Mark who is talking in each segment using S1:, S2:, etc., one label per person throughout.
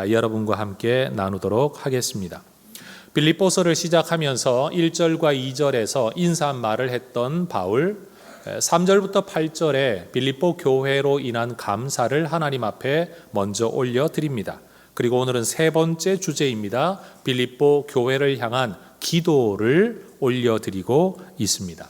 S1: 여러분과 함께 나누도록 하겠습니다. 빌립보서를 시작하면서 1절과 2절에서 인사말을 했던 바울, 3절부터 8절에 빌립보 교회로 인한 감사를 하나님 앞에 먼저 올려드립니다. 그리고 오늘은 세 번째 주제입니다. 빌립보 교회를 향한 기도를 올려드리고 있습니다.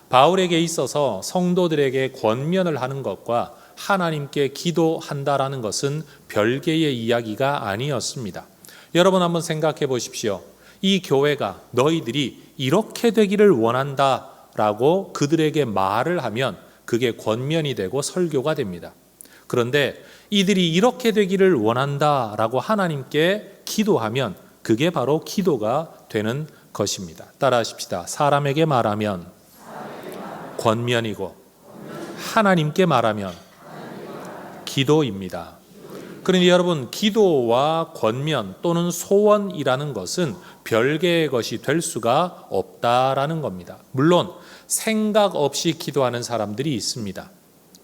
S1: 바울에게 있어서 성도들에게 권면을 하는 것과 하나님께 기도한다라는 것은 별개의 이야기가 아니었습니다. 여러분 한번 생각해 보십시오. 이 교회가 너희들이 이렇게 되기를 원한다라고 그들에게 말을 하면 그게 권면이 되고 설교가 됩니다. 그런데 이들이 이렇게 되기를 원한다라고 하나님께 기도하면 그게 바로 기도가 되는 것입니다. 따라하십시다. 사람에게 말하면 권면이고 하나님께 말하면 기도입니다. 그러니 여러분, 기도와 권면 또는 소원이라는 것은 별개의 것이 될 수가 없다라는 겁니다. 물론 생각 없이 기도하는 사람들이 있습니다.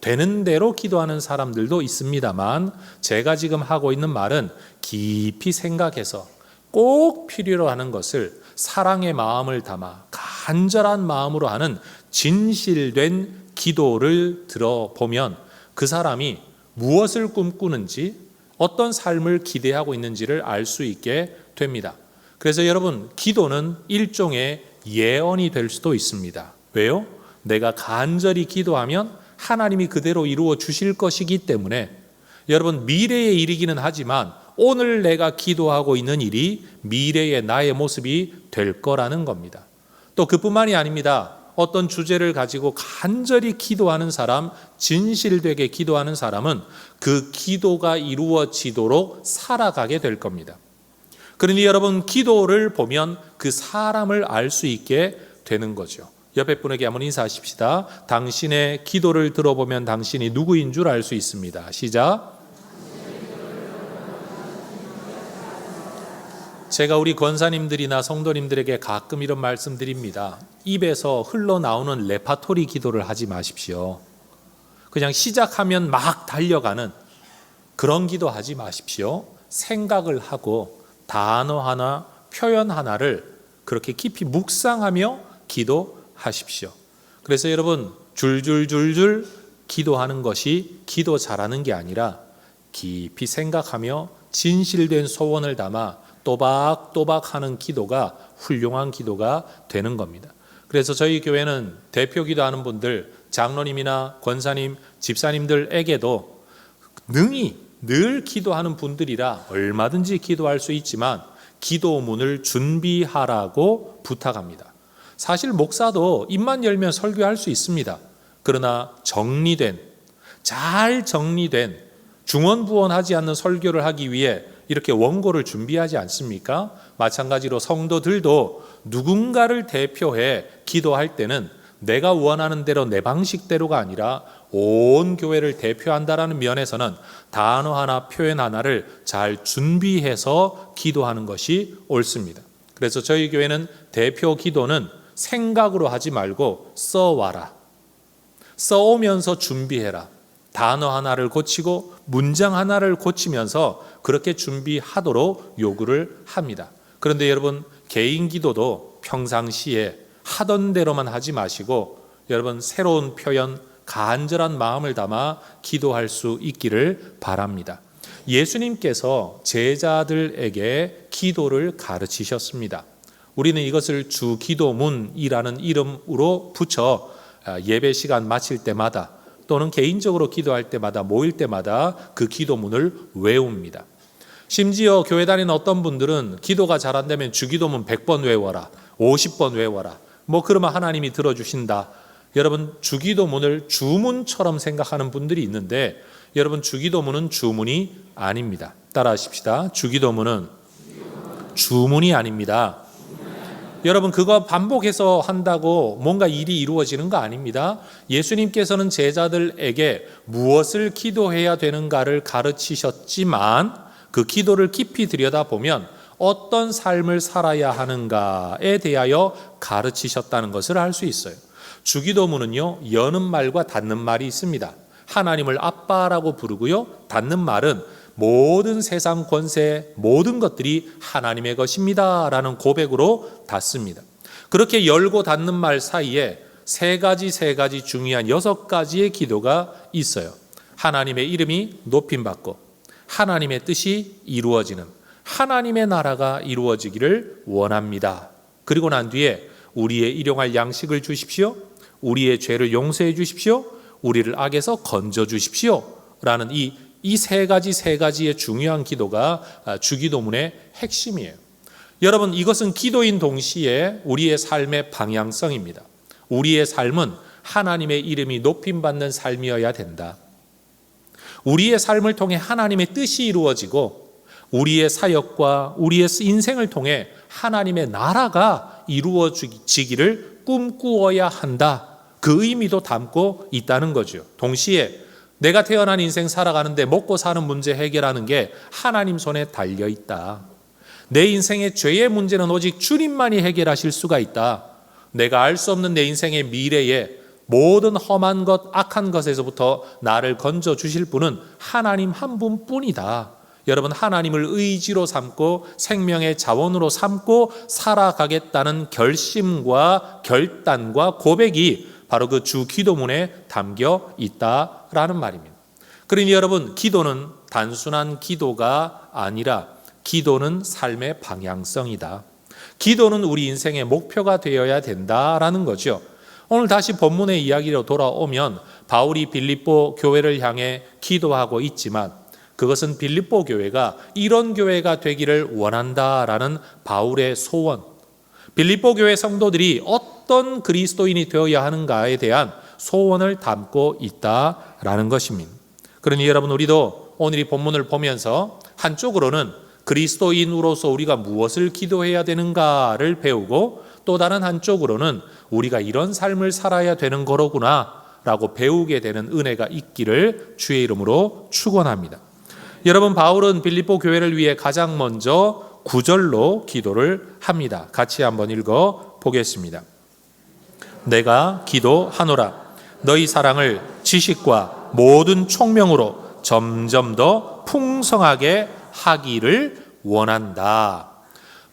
S1: 되는 대로 기도하는 사람들도 있습니다만, 제가 지금 하고 있는 말은 깊이 생각해서 꼭 필요로 하는 것을 사랑의 마음을 담아 간절한 마음으로 하는 진실된 기도를 들어보면 그 사람이 무엇을 꿈꾸는지, 어떤 삶을 기대하고 있는지를 알 수 있게 됩니다. 그래서 여러분, 기도는 일종의 예언이 될 수도 있습니다. 왜요? 내가 간절히 기도하면 하나님이 그대로 이루어 주실 것이기 때문에 여러분, 미래의 일이기는 하지만 오늘 내가 기도하고 있는 일이 미래의 나의 모습이 될 거라는 겁니다. 또 그뿐만이 아닙니다. 어떤 주제를 가지고 간절히 기도하는 사람, 진실되게 기도하는 사람은 그 기도가 이루어지도록 살아가게 될 겁니다. 그러니 여러분, 기도를 보면 그 사람을 알 수 있게 되는 거죠. 옆에 분에게 한번 인사하십시다. 당신의 기도를 들어보면 당신이 누구인 줄 알 수 있습니다. 시작. 제가 우리 권사님들이나 성도님들에게 가끔 이런 말씀 드립니다. 입에서 흘러나오는 레파토리 기도를 하지 마십시오. 그냥 시작하면 막 달려가는 그런 기도 하지 마십시오. 생각을 하고 단어 하나, 표현 하나를 그렇게 깊이 묵상하며 기도하십시오. 그래서 여러분, 줄줄줄줄 기도하는 것이 기도 잘하는 게 아니라 깊이 생각하며 진실된 소원을 담아 또박또박 하는 기도가 훌륭한 기도가 되는 겁니다. 그래서 저희 교회는 대표 기도하는 분들, 장로님이나 권사님, 집사님들에게도 능히 늘 기도하는 분들이라 얼마든지 기도할 수 있지만 기도문을 준비하라고 부탁합니다. 사실 목사도 입만 열면 설교할 수 있습니다. 그러나 잘 정리된 중언부언하지 않는 설교를 하기 위해 이렇게 원고를 준비하지 않습니까? 마찬가지로 성도들도 누군가를 대표해 기도할 때는 내가 원하는 대로 내 방식대로가 아니라 온 교회를 대표한다라는 면에서는 단어 하나, 표현 하나를 잘 준비해서 기도하는 것이 옳습니다. 그래서 저희 교회는 대표 기도는 생각으로 하지 말고 써와라. 써오면서 준비해라. 단어 하나를 고치고 문장 하나를 고치면서 그렇게 준비하도록 요구를 합니다. 그런데 여러분, 개인 기도도 평상시에 하던 대로만 하지 마시고 여러분, 새로운 표현, 간절한 마음을 담아 기도할 수 있기를 바랍니다. 예수님께서 제자들에게 기도를 가르치셨습니다. 우리는 이것을 주기도문이라는 이름으로 붙여 예배 시간 마칠 때마다 또는 개인적으로 기도할 때마다, 모일 때마다 그 기도문을 외웁니다. 심지어 교회 다니는 어떤 분들은 기도가 잘 안 되면 주기도문 100번 외워라, 50번 외워라, 그러면 하나님이 들어주신다. 여러분, 주기도문을 주문처럼 생각하는 분들이 있는데 여러분, 주기도문은 주문이 아닙니다. 따라하십시다. 주기도문은 주문이 아닙니다. 여러분, 그거 반복해서 한다고 뭔가 일이 이루어지는 거 아닙니다. 예수님께서는 제자들에게 무엇을 기도해야 되는가를 가르치셨지만 그 기도를 깊이 들여다보면 어떤 삶을 살아야 하는가에 대하여 가르치셨다는 것을 알 수 있어요. 주기도문은요, 여는 말과 닫는 말이 있습니다. 하나님을 아빠라고 부르고요, 닫는 말은 모든 세상 권세, 모든 것들이 하나님의 것입니다 라는 고백으로 닫습니다. 그렇게 열고 닫는 말 사이에 세 가지 중요한 6가지의 기도가 있어요. 하나님의 이름이 높임받고, 하나님의 뜻이 이루어지는, 하나님의 나라가 이루어지기를 원합니다. 그리고 난 뒤에 우리의 일용할 양식을 주십시오, 우리의 죄를 용서해 주십시오, 우리를 악에서 건져 주십시오 라는 이 세 가지의 중요한 기도가 주기도문의 핵심이에요. 여러분, 이것은 기도인 동시에 우리의 삶의 방향성입니다. 우리의 삶은 하나님의 이름이 높임받는 삶이어야 된다. 우리의 삶을 통해 하나님의 뜻이 이루어지고, 우리의 사역과 우리의 인생을 통해 하나님의 나라가 이루어지기를 꿈꾸어야 한다. 그 의미도 담고 있다는 거죠. 동시에 내가 태어난 인생 살아가는데 먹고 사는 문제 해결하는 게 하나님 손에 달려 있다. 내 인생의 죄의 문제는 오직 주님만이 해결하실 수가 있다. 내가 알 수 없는 내 인생의 미래에 모든 험한 것, 악한 것에서부터 나를 건져 주실 분은 하나님 한 분뿐이다. 여러분, 하나님을 의지로 삼고 생명의 자원으로 삼고 살아가겠다는 결심과 결단과 고백이 바로 그 주 기도문에 담겨 있다라는 말입니다. 그러니 여러분, 기도는 단순한 기도가 아니라 기도는 삶의 방향성이다. 기도는 우리 인생의 목표가 되어야 된다라는 거죠. 오늘 다시 본문의 이야기로 돌아오면 바울이 빌립보 교회를 향해 기도하고 있지만 그것은 빌립보 교회가 이런 교회가 되기를 원한다라는 바울의 소원, 빌립보 교회 성도들이 어떤 그리스도인이 되어야 하는가에 대한 소원을 담고 있다라는 것입니다. 그러니 여러분, 우리도 오늘 이 본문을 보면서 한쪽으로는 그리스도인으로서 우리가 무엇을 기도해야 되는가를 배우고, 또 다른 한쪽으로는 우리가 이런 삶을 살아야 되는 거로구나 라고 배우게 되는 은혜가 있기를 주의 이름으로 축원합니다. 여러분, 바울은 빌립보 교회를 위해 가장 먼저 9절로 기도를 합니다. 같이 한번 읽어 보겠습니다. 내가 기도하노라. 너희 사랑을 지식과 모든 총명으로 점점 더 풍성하게 하기를 원한다.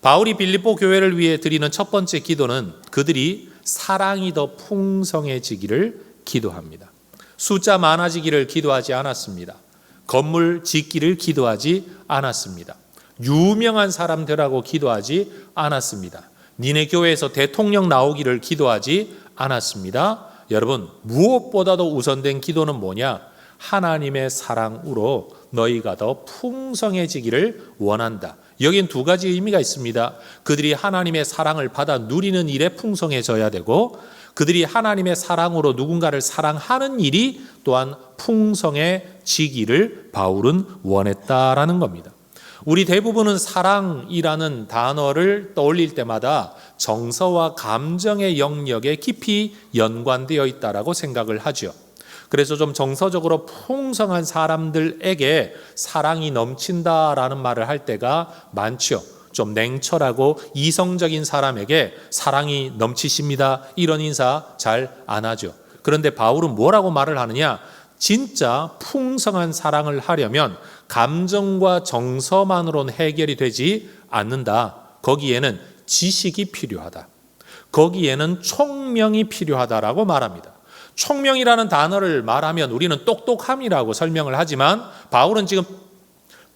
S1: 바울이 빌립보 교회를 위해 드리는 첫 번째 기도는 그들이 사랑이 더 풍성해지기를 기도합니다. 숫자 많아지기를 기도하지 않았습니다. 건물 짓기를 기도하지 않았습니다. 유명한 사람 되라고 기도하지 않았습니다. 니네 교회에서 대통령 나오기를 기도하지 않았습니다. 여러분, 무엇보다도 우선된 기도는 뭐냐? 하나님의 사랑으로 너희가 더 풍성해지기를 원한다. 여긴 두 가지 의미가 있습니다. 그들이 하나님의 사랑을 받아 누리는 일에 풍성해져야 되고, 그들이 하나님의 사랑으로 누군가를 사랑하는 일이 또한 풍성해지기를 바울은 원했다라는 겁니다. 우리 대부분은 사랑이라는 단어를 떠올릴 때마다 정서와 감정의 영역에 깊이 연관되어 있다라고 생각을 하죠. 그래서 좀 정서적으로 풍성한 사람들에게 사랑이 넘친다라는 말을 할 때가 많죠. 좀 냉철하고 이성적인 사람에게 사랑이 넘치십니다, 이런 인사 잘 안 하죠. 그런데 바울은 뭐라고 말을 하느냐? 진짜 풍성한 사랑을 하려면 감정과 정서만으로는 해결이 되지 않는다. 거기에는 지식이 필요하다. 거기에는 총명이 필요하다라고 말합니다. 총명이라는 단어를 말하면 우리는 똑똑함이라고 설명을 하지만 바울은 지금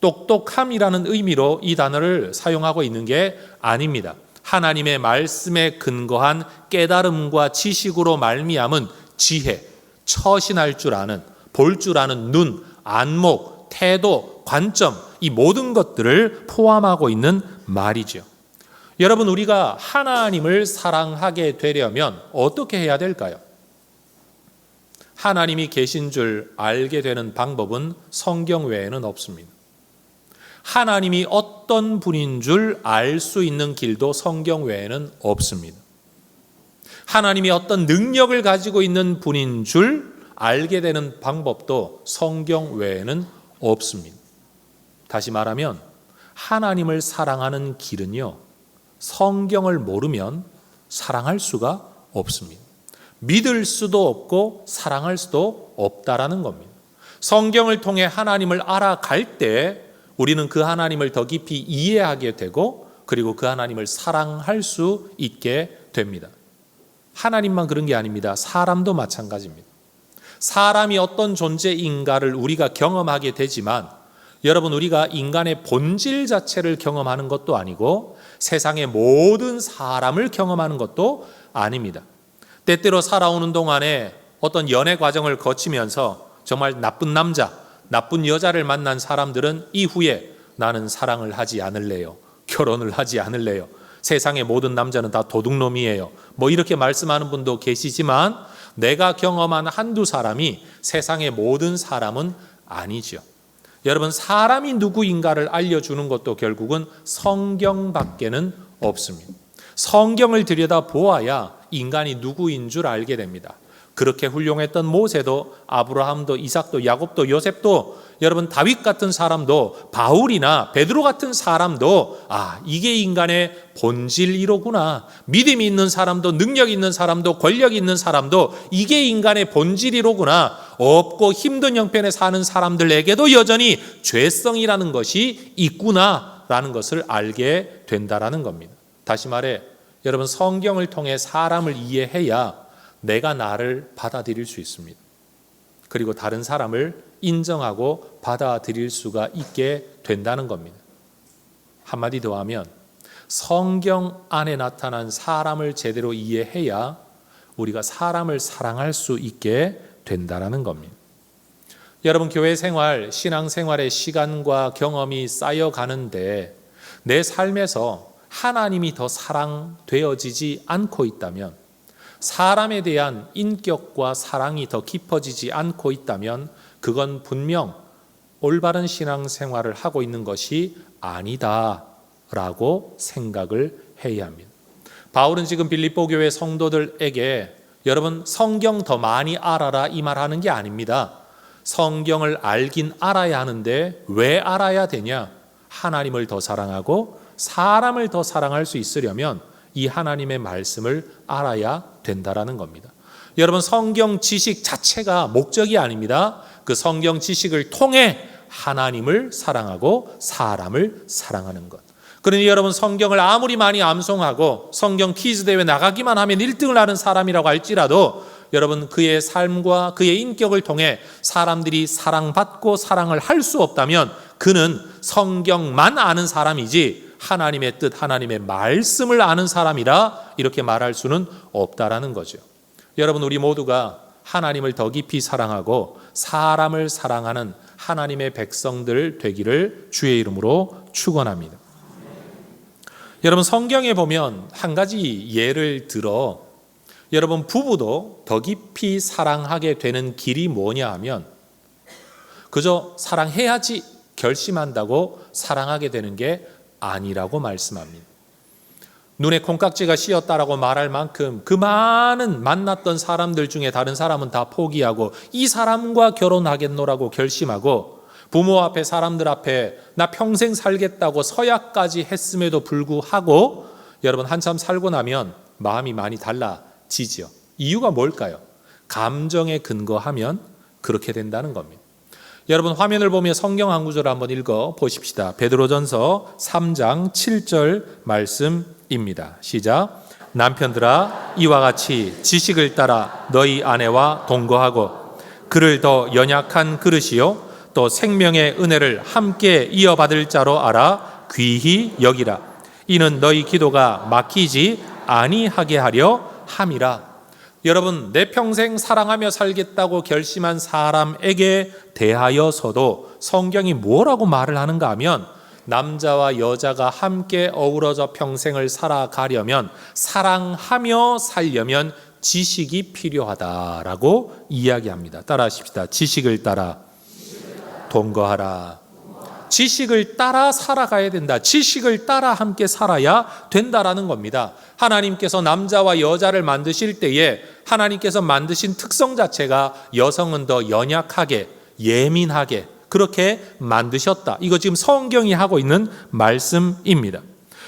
S1: 똑똑함이라는 의미로 이 단어를 사용하고 있는 게 아닙니다. 하나님의 말씀에 근거한 깨달음과 지식으로 말미암은 지혜, 처신할 줄 아는, 볼 줄 아는 눈, 안목, 태도, 관점, 이 모든 것들을 포함하고 있는 말이죠. 여러분, 우리가 하나님을 사랑하게 되려면 어떻게 해야 될까요? 하나님이 계신 줄 알게 되는 방법은 성경 외에는 없습니다. 하나님이 어떤 분인 줄 알 수 있는 길도 성경 외에는 없습니다. 하나님이 어떤 능력을 가지고 있는 분인 줄 알게 되는 방법도 성경 외에는 없습니다. 다시 말하면 하나님을 사랑하는 길은요, 성경을 모르면 사랑할 수가 없습니다. 믿을 수도 없고 사랑할 수도 없다라는 겁니다. 성경을 통해 하나님을 알아갈 때 우리는 그 하나님을 더 깊이 이해하게 되고 그리고 그 하나님을 사랑할 수 있게 됩니다. 하나님만 그런 게 아닙니다. 사람도 마찬가지입니다. 사람이 어떤 존재인가를 우리가 경험하게 되지만 여러분, 우리가 인간의 본질 자체를 경험하는 것도 아니고 세상의 모든 사람을 경험하는 것도 아닙니다. 때때로 살아오는 동안에 어떤 연애 과정을 거치면서 정말 나쁜 남자, 나쁜 여자를 만난 사람들은 이후에 나는 사랑을 하지 않을래요. 결혼을 하지 않을래요. 세상의 모든 남자는 다 도둑놈이에요. 이렇게 말씀하는 분도 계시지만 내가 경험한 한두 사람이 세상의 모든 사람은 아니죠. 여러분, 사람이 누구인가를 알려주는 것도 결국은 성경밖에는 없습니다. 성경을 들여다보아야 인간이 누구인 줄 알게 됩니다. 그렇게 훌륭했던 모세도, 아브라함도, 이삭도, 야곱도, 요셉도, 여러분 다윗 같은 사람도, 바울이나 베드로 같은 사람도 이게 인간의 본질이로구나. 믿음이 있는 사람도, 능력 있는 사람도, 권력 있는 사람도 이게 인간의 본질이로구나. 없고 힘든 형편에 사는 사람들에게도 여전히 죄성이라는 것이 있구나라는 것을 알게 된다라는 겁니다. 다시 말해 여러분, 성경을 통해 사람을 이해해야 내가 나를 받아들일 수 있습니다. 그리고 다른 사람을 인정하고 받아들일 수가 있게 된다는 겁니다. 한마디 더 하면 성경 안에 나타난 사람을 제대로 이해해야 우리가 사람을 사랑할 수 있게 된다는 겁니다. 여러분, 교회 생활, 신앙 생활의 시간과 경험이 쌓여가는데 내 삶에서 하나님이 더 사랑되어지지 않고 있다면, 사람에 대한 인격과 사랑이 더 깊어지지 않고 있다면 그건 분명 올바른 신앙생활을 하고 있는 것이 아니다라고 생각을 해야 합니다. 바울은 지금 빌립보 교회 성도들에게 여러분 성경 더 많이 알아라 이 말하는 게 아닙니다. 성경을 알긴 알아야 하는데 왜 알아야 되냐? 하나님을 더 사랑하고 사람을 더 사랑할 수 있으려면 이 하나님의 말씀을 알아야 된다라는 겁니다. 여러분, 성경 지식 자체가 목적이 아닙니다. 그 성경 지식을 통해 하나님을 사랑하고 사람을 사랑하는 것. 그러니 여러분, 성경을 아무리 많이 암송하고 성경 퀴즈 대회 나가기만 하면 1등을 하는 사람이라고 할지라도 여러분, 그의 삶과 그의 인격을 통해 사람들이 사랑받고 사랑을 할 수 없다면 그는 성경만 아는 사람이지 하나님의 뜻, 하나님의 말씀을 아는 사람이라 이렇게 말할 수는 없다라는 거죠. 여러분, 우리 모두가 하나님을 더 깊이 사랑하고 사람을 사랑하는 하나님의 백성들 되기를 주의 이름으로 축원합니다. 여러분, 성경에 보면 한 가지 예를 들어 여러분, 부부도 더 깊이 사랑하게 되는 길이 뭐냐 하면 그저 사랑해야지 결심한다고 사랑하게 되는 게 아니라고 말씀합니다. 눈에 콩깍지가 씌었다라고 말할 만큼 그 많은 만났던 사람들 중에 다른 사람은 다 포기하고 이 사람과 결혼하겠노라고 결심하고 부모 앞에 사람들 앞에 나 평생 살겠다고 서약까지 했음에도 불구하고 여러분 한참 살고 나면 마음이 많이 달라지죠. 이유가 뭘까요? 감정에 근거하면 그렇게 된다는 겁니다. 여러분, 화면을 보며 성경 한 구절 한번 읽어 보십시다. 베드로전서 3장 7절 말씀입니다. 시작. 남편들아, 이와 같이 지식을 따라 너희 아내와 동거하고 그를 더 연약한 그릇이요 또 생명의 은혜를 함께 이어받을 자로 알아 귀히 여기라. 이는 너희 기도가 막히지 아니하게 하려 함이라. 여러분, 내 평생 사랑하며 살겠다고 결심한 사람에게 대하여서도 성경이 뭐라고 말을 하는가 하면 남자와 여자가 함께 어우러져 평생을 살아가려면 사랑하며 살려면 지식이 필요하다라고 이야기합니다. 따라하십시다. 지식을 따라 동거하라. 지식을 따라 살아가야 된다. 지식을 따라 함께 살아야 된다라는 겁니다. 하나님께서 남자와 여자를 만드실 때에 하나님께서 만드신 특성 자체가 여성은 더 연약하게, 예민하게 그렇게 만드셨다. 이거 지금 성경이 하고 있는 말씀입니다.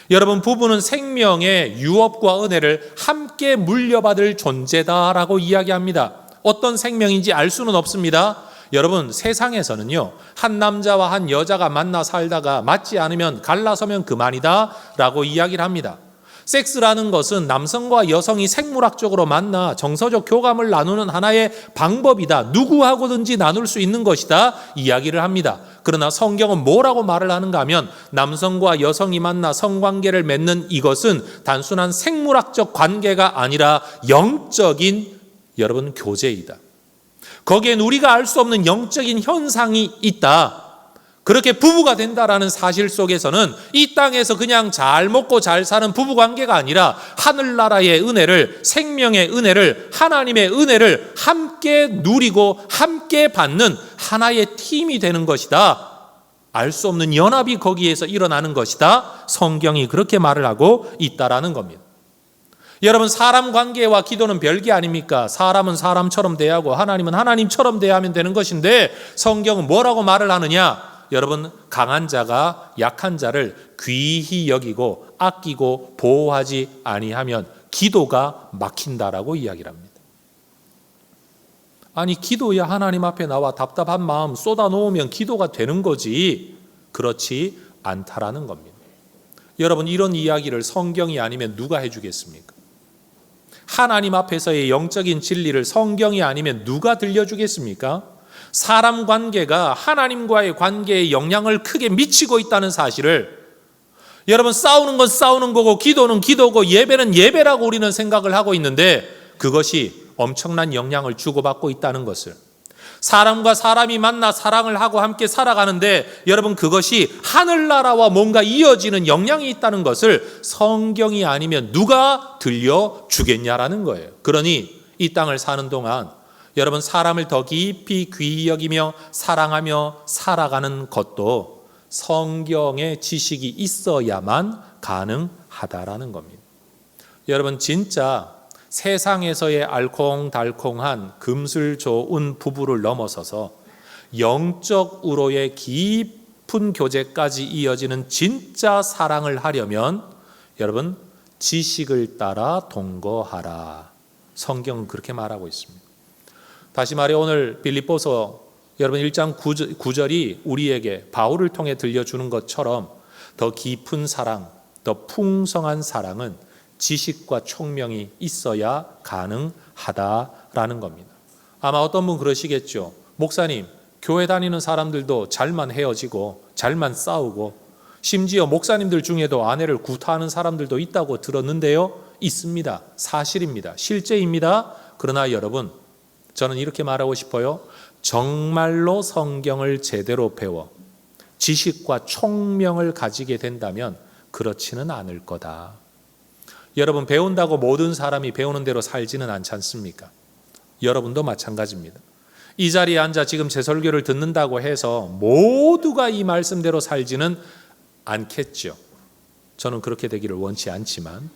S1: 여러분, 부부는 생명의 유업과 은혜를 함께 물려받을 존재다라고 이야기합니다. 어떤 생명인지 알 수는 없습니다. 여러분 세상에서는요, 한 남자와 한 여자가 만나 살다가 맞지 않으면 갈라서면 그만이다 라고 이야기를 합니다. 섹스라는 것은 남성과 여성이 생물학적으로 만나 정서적 교감을 나누는 하나의 방법이다. 누구하고든지 나눌 수 있는 것이다. 이야기를 합니다. 그러나 성경은 뭐라고 말을 하는가 하면 남성과 여성이 만나 성관계를 맺는 이것은 단순한 생물학적 관계가 아니라 영적인 여러분 교제이다. 거기엔 우리가 알 수 없는 영적인 현상이 있다. 그렇게 부부가 된다라는 사실 속에서는 이 땅에서 그냥 잘 먹고 잘 사는 부부관계가 아니라 하늘나라의 은혜를, 생명의 은혜를, 하나님의 은혜를 함께 누리고 함께 받는 하나의 팀이 되는 것이다. 알 수 없는 연합이 거기에서 일어나는 것이다. 성경이 그렇게 말을 하고 있다라는 겁니다. 여러분, 사람 관계와 기도는 별개 아닙니까? 사람은 사람처럼 대하고 하나님은 하나님처럼 대하면 되는 것인데 성경은 뭐라고 말을 하느냐? 여러분, 강한 자가 약한 자를 귀히 여기고 아끼고 보호하지 아니하면 기도가 막힌다라고 이야기를 합니다. 아니, 기도야 하나님 앞에 나와 답답한 마음 쏟아놓으면 기도가 되는 거지. 그렇지 않다라는 겁니다. 여러분, 이런 이야기를 성경이 아니면 누가 해주겠습니까? 하나님 앞에서의 영적인 진리를 성경이 아니면 누가 들려주겠습니까? 사람 관계가 하나님과의 관계에 영향을 크게 미치고 있다는 사실을, 여러분, 싸우는 건 싸우는 거고 기도는 기도고 예배는 예배라고 우리는 생각을 하고 있는데 그것이 엄청난 영향을 주고받고 있다는 것을, 사람과 사람이 만나 사랑을 하고 함께 살아가는데 여러분 그것이 하늘나라와 뭔가 이어지는 영향이 있다는 것을 성경이 아니면 누가 들려주겠냐라는 거예요. 그러니 이 땅을 사는 동안 여러분, 사람을 더 깊이 귀히 여기며 사랑하며 살아가는 것도 성경의 지식이 있어야만 가능하다라는 겁니다. 여러분, 진짜 세상에서의 알콩달콩한 금슬 좋은 부부를 넘어서서 영적 우로의 깊은 교제까지 이어지는 진짜 사랑을 하려면 여러분, 지식을 따라 동거하라. 성경은 그렇게 말하고 있습니다. 다시 말해 오늘 빌립보서 여러분 1장 9절이 우리에게 바울을 통해 들려주는 것처럼 더 깊은 사랑, 더 풍성한 사랑은 지식과 총명이 있어야 가능하다라는 겁니다. 아마 어떤 분 그러시겠죠. 목사님, 교회 다니는 사람들도 잘만 헤어지고 잘만 싸우고 심지어 목사님들 중에도 아내를 구타하는 사람들도 있다고 들었는데요. 있습니다. 사실입니다. 실제입니다. 그러나 여러분, 저는 이렇게 말하고 싶어요. 정말로 성경을 제대로 배워 지식과 총명을 가지게 된다면 그렇지는 않을 거다. 여러분, 배운다고 모든 사람이 배우는 대로 살지는 않지 않습니까? 여러분도 마찬가지입니다. 이 자리에 앉아 지금 제 설교를 듣는다고 해서 모두가 이 말씀대로 살지는 않겠죠. 저는 그렇게 되기를 원치 않지만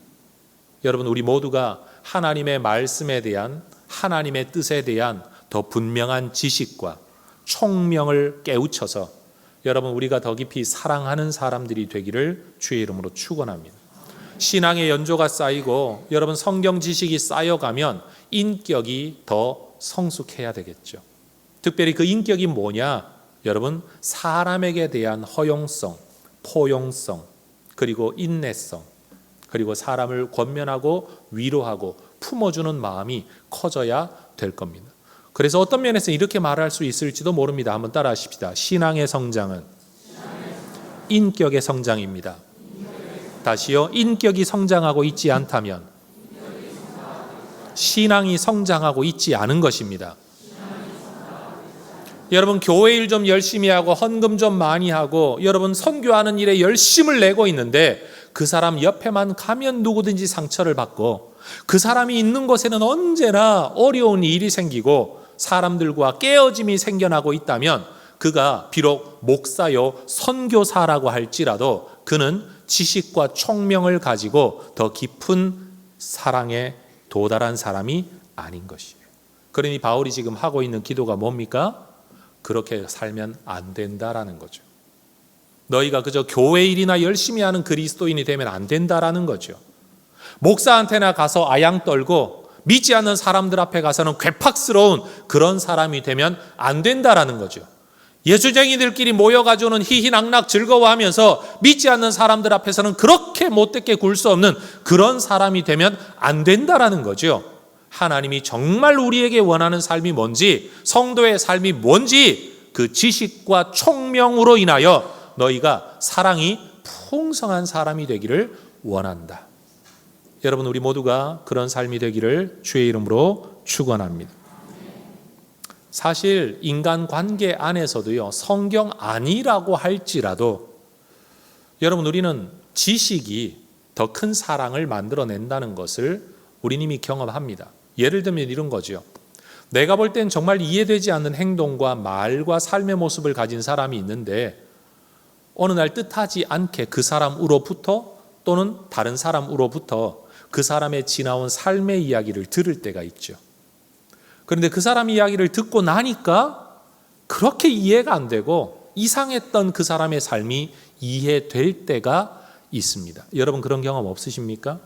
S1: 여러분, 우리 모두가 하나님의 말씀에 대한, 하나님의 뜻에 대한 더 분명한 지식과 총명을 깨우쳐서 여러분, 우리가 더 깊이 사랑하는 사람들이 되기를 주의 이름으로 축원합니다. 신앙의 연조가 쌓이고 여러분, 성경 지식이 쌓여가면 인격이 더 성숙해야 되겠죠. 특별히 그 인격이 뭐냐? 여러분, 사람에게 대한 허용성, 포용성, 그리고 인내성, 그리고 사람을 권면하고 위로하고 품어주는 마음이 커져야 될 겁니다. 그래서 어떤 면에서 이렇게 말할 수 있을지도 모릅니다. 한번 따라 하십시다. 신앙의 성장은 인격의 성장입니다. 다시요. 인격이 성장하고 있지 않다면 신앙이 성장하고 있지 않은 것입니다. 여러분, 교회 일 좀 열심히 하고 헌금 좀 많이 하고 여러분 선교하는 일에 열심을 내고 있는데 그 사람 옆에만 가면 누구든지 상처를 받고 그 사람이 있는 곳에는 언제나 어려운 일이 생기고 사람들과 깨어짐이 생겨나고 있다면 그가 비록 목사요 선교사라고 할지라도 그는 지식과 총명을 가지고 더 깊은 사랑에 도달한 사람이 아닌 것이에요. 그러니 바울이 지금 하고 있는 기도가 뭡니까? 그렇게 살면 안 된다라는 거죠. 너희가 그저 교회 일이나 열심히 하는 그리스도인이 되면 안 된다라는 거죠. 목사한테나 가서 아양 떨고 믿지 않는 사람들 앞에 가서는 괴팍스러운 그런 사람이 되면 안 된다라는 거죠. 예수쟁이들끼리 모여가지고는 희희낙낙 즐거워하면서 믿지 않는 사람들 앞에서는 그렇게 못되게 굴 수 없는 그런 사람이 되면 안 된다라는 거죠. 하나님이 정말 우리에게 원하는 삶이 뭔지, 성도의 삶이 뭔지 그 지식과 총명으로 인하여 너희가 사랑이 풍성한 사람이 되기를 원한다. 여러분, 우리 모두가 그런 삶이 되기를 주의 이름으로 축원합니다. 사실 인간 관계 안에서도요, 성경 아니라고 할지라도 여러분, 우리는 지식이 더 큰 사랑을 만들어낸다는 것을 우리는 이미 경험합니다. 예를 들면 이런 거죠. 내가 볼 땐 정말 이해되지 않는 행동과 말과 삶의 모습을 가진 사람이 있는데 어느 날 뜻하지 않게 그 사람으로부터 또는 다른 사람으로부터 그 사람의 지나온 삶의 이야기를 들을 때가 있죠. 그런데 그 사람 이야기를 듣고 나니까 그렇게 이해가 안 되고 이상했던 그 사람의 삶이 이해될 때가 있습니다. 여러분, 그런 경험 없으십니까?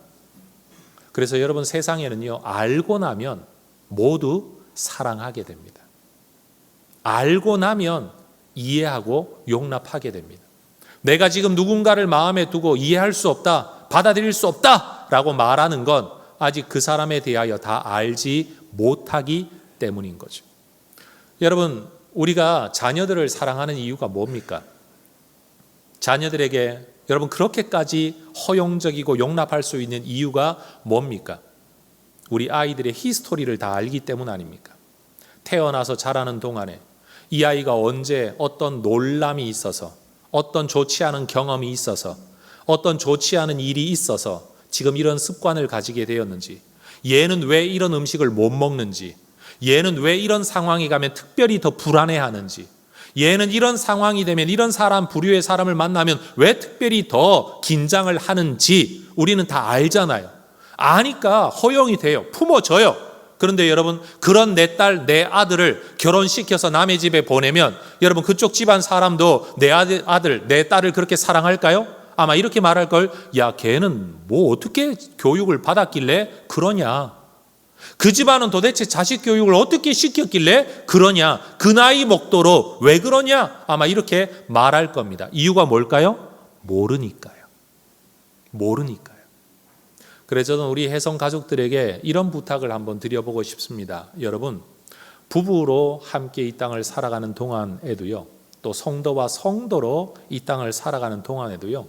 S1: 그래서 여러분, 세상에는요, 알고 나면 모두 사랑하게 됩니다. 알고 나면 이해하고 용납하게 됩니다. 내가 지금 누군가를 마음에 두고 이해할 수 없다, 받아들일 수 없다라고 말하는 건 아직 그 사람에 대하여 다 알지 못하기 때문인 거죠. 여러분, 우리가 자녀들을 사랑하는 이유가 뭡니까? 자녀들에게 여러분 그렇게까지 허용적이고 용납할 수 있는 이유가 뭡니까? 우리 아이들의 히스토리를 다 알기 때문 아닙니까? 태어나서 자라는 동안에 이 아이가 언제 어떤 놀람이 있어서, 어떤 좋지 않은 경험이 있어서, 어떤 좋지 않은 일이 있어서 지금 이런 습관을 가지게 되었는지, 얘는 왜 이런 음식을 못 먹는지, 얘는 왜 이런 상황이 가면 특별히 더 불안해하는지, 얘는 이런 상황이 되면 이런 사람, 부류의 사람을 만나면 왜 특별히 더 긴장을 하는지 우리는 다 알잖아요. 아니까 허용이 돼요. 품어줘요. 그런데 여러분, 그런 내 딸, 내 아들을 결혼시켜서 남의 집에 보내면 여러분, 그쪽 집안 사람도 내 아들, 내 딸을 그렇게 사랑할까요? 아마 이렇게 말할 걸, 야, 걔는 뭐 어떻게 교육을 받았길래 그러냐? 그 집안은 도대체 자식 교육을 어떻게 시켰길래 그러냐? 그 나이 먹도록 왜 그러냐? 아마 이렇게 말할 겁니다. 이유가 뭘까요? 모르니까요. 모르니까요. 그래서 저는 우리 혜성 가족들에게 이런 부탁을 한번 드려보고 싶습니다. 여러분, 부부로 함께 이 땅을 살아가는 동안에도요, 또 성도와 성도로 이 땅을 살아가는 동안에도요,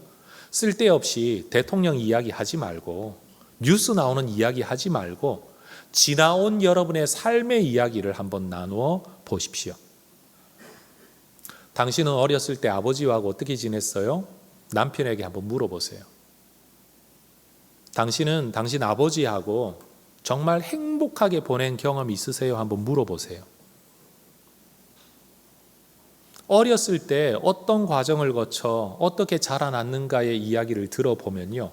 S1: 쓸데없이 대통령 이야기 하지 말고, 뉴스 나오는 이야기 하지 말고, 지나온 여러분의 삶의 이야기를 한번 나누어 보십시오. 당신은 어렸을 때 아버지하고 어떻게 지냈어요? 남편에게 한번 물어보세요. 당신은 당신 아버지하고 정말 행복하게 보낸 경험이 있으세요? 한번 물어보세요. 어렸을 때 어떤 과정을 거쳐 어떻게 자라났는가의 이야기를 들어보면요,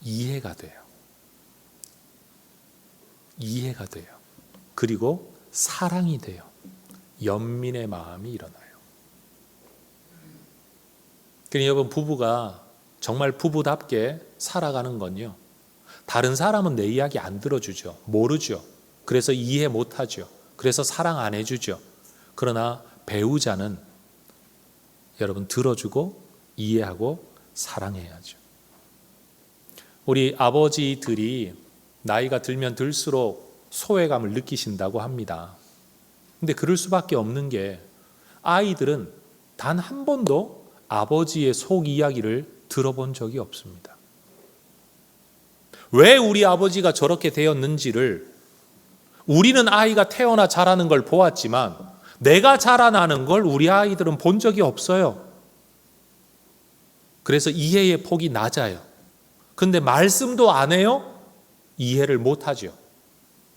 S1: 이해가 돼요. 이해가 돼요. 그리고 사랑이 돼요. 연민의 마음이 일어나요. 그러니 여러분, 부부가 정말 부부답게 살아가는 건요, 다른 사람은 내 이야기 안 들어주죠. 모르죠. 그래서 이해 못하죠. 그래서 사랑 안 해주죠. 그러나 배우자는 여러분 들어주고 이해하고 사랑해야죠. 우리 아버지들이 나이가 들면 들수록 소외감을 느끼신다고 합니다. 근데 그럴 수밖에 없는 게, 아이들은 단 한 번도 아버지의 속 이야기를 들어본 적이 없습니다. 왜 우리 아버지가 저렇게 되었는지를 우리는 아이가 태어나 자라는 걸 보았지만 내가 자라나는 걸 우리 아이들은 본 적이 없어요. 그래서 이해의 폭이 낮아요. 근데 말씀도 안 해요? 이해를 못하죠.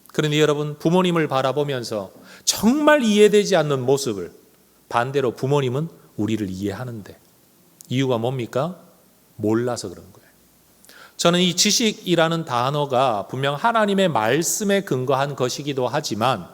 S1: 그러니 여러분, 부모님을 바라보면서 정말 이해되지 않는 모습을, 반대로 부모님은 우리를 이해하는데, 이유가 뭡니까? 몰라서 그런 거예요. 저는 이 지식이라는 단어가 분명 하나님의 말씀에 근거한 것이기도 하지만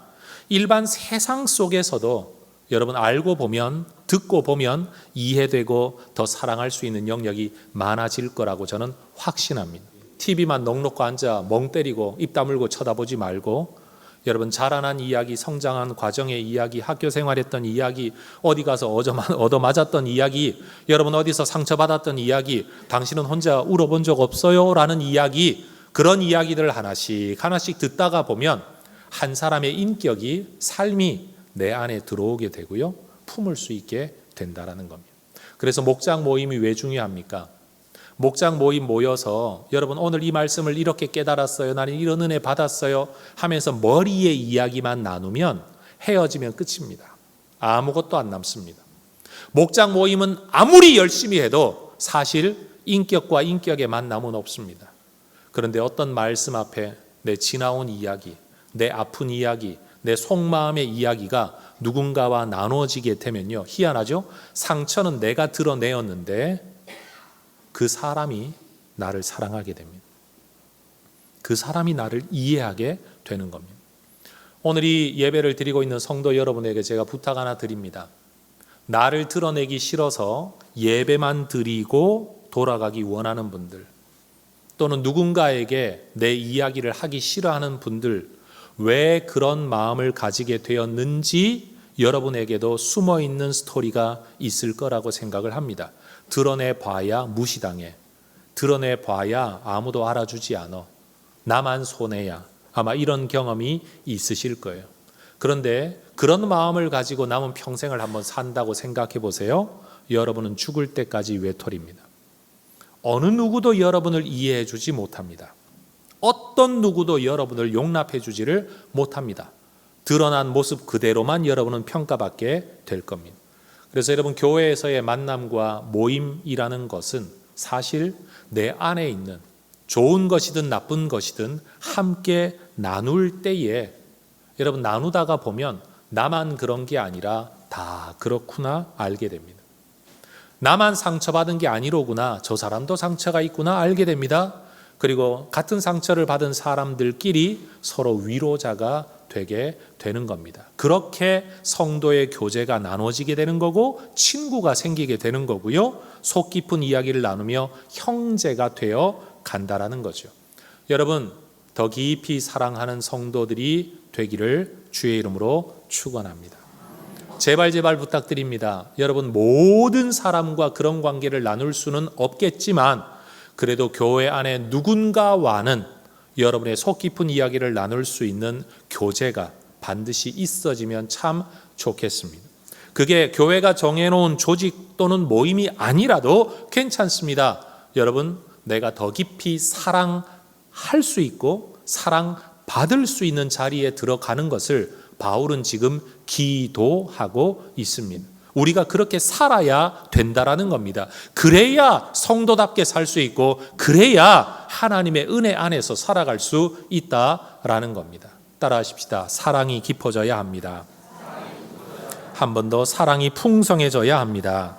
S1: 일반 세상 속에서도 여러분 알고 보면, 듣고 보면 이해되고 더 사랑할 수 있는 영역이 많아질 거라고 저는 확신합니다. TV만 넋놓고 앉아 멍 때리고 입 다물고 쳐다보지 말고 여러분 자라난 이야기, 성장한 과정의 이야기, 학교 생활했던 이야기, 어디 가서 얻어맞았던 이야기, 여러분 어디서 상처받았던 이야기, 당신은 혼자 울어본 적 없어요? 라는 이야기, 그런 이야기들을 하나씩 듣다가 보면 한 사람의 인격이, 삶이 내 안에 들어오게 되고요, 품을 수 있게 된다라는 겁니다. 그래서 목장 모임이 왜 중요합니까? 목장 모임 모여서 여러분 오늘 이 말씀을 이렇게 깨달았어요, 나는 이런 은혜 받았어요 하면서 머리의 이야기만 나누면 헤어지면 끝입니다. 아무것도 안 남습니다. 목장 모임은 아무리 열심히 해도 사실 인격과 인격의 만남은 없습니다. 그런데 어떤 말씀 앞에 내 지나온 이야기, 내 아픈 이야기, 내 속마음의 이야기가 누군가와 나눠지게 되면요, 희한하죠? 상처는 내가 드러내었는데 그 사람이 나를 사랑하게 됩니다. 그 사람이 나를 이해하게 되는 겁니다. 오늘 이 예배를 드리고 있는 성도 여러분에게 제가 부탁 하나 드립니다. 나를 드러내기 싫어서 예배만 드리고 돌아가기 원하는 분들, 또는 누군가에게 내 이야기를 하기 싫어하는 분들, 왜 그런 마음을 가지게 되었는지 여러분에게도 숨어있는 스토리가 있을 거라고 생각을 합니다. 드러내봐야 무시당해, 드러내봐야 아무도 알아주지 않아, 나만 손해야, 아마 이런 경험이 있으실 거예요. 그런데 그런 마음을 가지고 남은 평생을 한번 산다고 생각해 보세요. 여러분은 죽을 때까지 외톨입니다. 어느 누구도 여러분을 이해해 주지 못합니다. 어떤 누구도 여러분을 용납해 주지를 못합니다. 드러난 모습 그대로만 여러분은 평가받게 될 겁니다. 그래서 여러분, 교회에서의 만남과 모임이라는 것은 사실 내 안에 있는 좋은 것이든 나쁜 것이든 함께 나눌 때에 여러분 나누다가 보면 나만 그런 게 아니라 다 그렇구나 알게 됩니다. 나만 상처받은 게 아니로구나, 저 사람도 상처가 있구나 알게 됩니다. 그리고 같은 상처를 받은 사람들끼리 서로 위로자가 되게 되는 겁니다. 그렇게 성도의 교제가 나눠지게 되는 거고 친구가 생기게 되는 거고요, 속 깊은 이야기를 나누며 형제가 되어 간다라는 거죠. 여러분, 더 깊이 사랑하는 성도들이 되기를 주의 이름으로 축원합니다. 제발 부탁드립니다. 여러분, 모든 사람과 그런 관계를 나눌 수는 없겠지만 그래도 교회 안에 누군가와는 여러분의 속 깊은 이야기를 나눌 수 있는 교제가 반드시 있어지면 참 좋겠습니다. 그게 교회가 정해놓은 조직 또는 모임이 아니라도 괜찮습니다. 여러분, 내가 더 깊이 사랑할 수 있고 사랑받을 수 있는 자리에 들어가는 것을 바울은 지금 기도하고 있습니다. 우리가 그렇게 살아야 된다라는 겁니다. 그래야 성도답게 살 수 있고 그래야 하나님의 은혜 안에서 살아갈 수 있다라는 겁니다. 따라하십시다. 사랑이 깊어져야 합니다. 한 번 더, 사랑이 풍성해져야 합니다.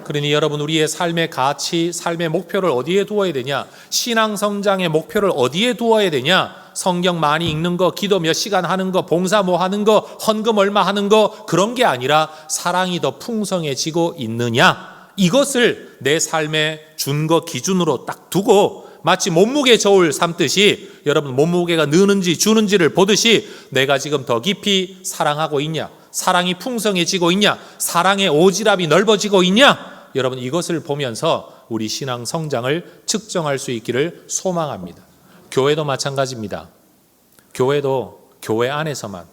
S1: 그러니 여러분, 우리의 삶의 가치, 삶의 목표를 어디에 두어야 되냐? 신앙 성장의 목표를 어디에 두어야 되냐? 성경 많이 읽는 거, 기도 몇 시간 하는 거, 봉사 뭐 하는 거, 헌금 얼마 하는 거, 그런 게 아니라 사랑이 더 풍성해지고 있느냐? 이것을 내 삶의 준거 기준으로 딱 두고 마치 몸무게 저울 삼듯이 여러분, 몸무게가 느는지 주는지를 보듯이 내가 지금 더 깊이 사랑하고 있냐? 사랑이 풍성해지고 있냐? 사랑의 오지랖이 넓어지고 있냐? 여러분, 이것을 보면서 우리 신앙 성장을 측정할 수 있기를 소망합니다. 교회도 마찬가지입니다. 교회도 교회 안에서만,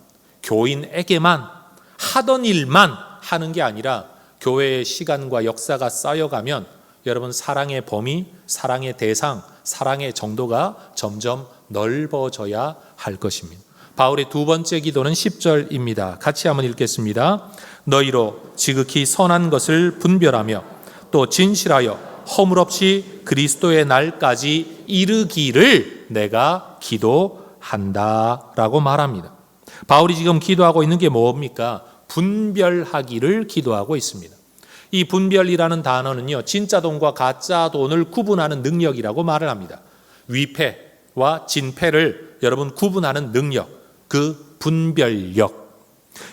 S1: 교인에게만 하던 일만 하는 게 아니라 교회의 시간과 역사가 쌓여가면 여러분, 사랑의 범위, 사랑의 대상, 사랑의 정도가 점점 넓어져야 할 것입니다. 바울의 두 번째 기도는 10절입니다. 같이 한번 읽겠습니다. 너희로 지극히 선한 것을 분별하며 또 진실하여 허물없이 그리스도의 날까지 이르기를 내가 기도한다라고 말합니다. 바울이 지금 기도하고 있는 게 뭡니까? 분별하기를 기도하고 있습니다. 이 분별이라는 단어는요, 진짜 돈과 가짜 돈을 구분하는 능력이라고 말을 합니다. 위패와 진패를 여러분 구분하는 능력, 그 분별력.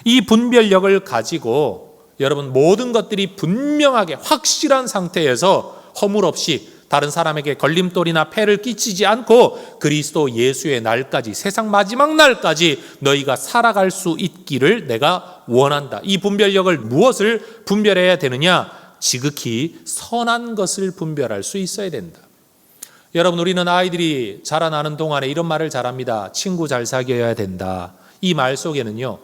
S1: 이 분별력을 가지고 여러분 모든 것들이 분명하게 확실한 상태에서 허물 없이 다른 사람에게 걸림돌이나 폐를 끼치지 않고 그리스도 예수의 날까지, 세상 마지막 날까지 너희가 살아갈 수 있기를 내가 원한다. 이 분별력을 무엇을 분별해야 되느냐? 지극히 선한 것을 분별할 수 있어야 된다. 여러분, 우리는 아이들이 자라나는 동안에 이런 말을 잘합니다. 친구 잘 사귀어야 된다. 이 말 속에는요,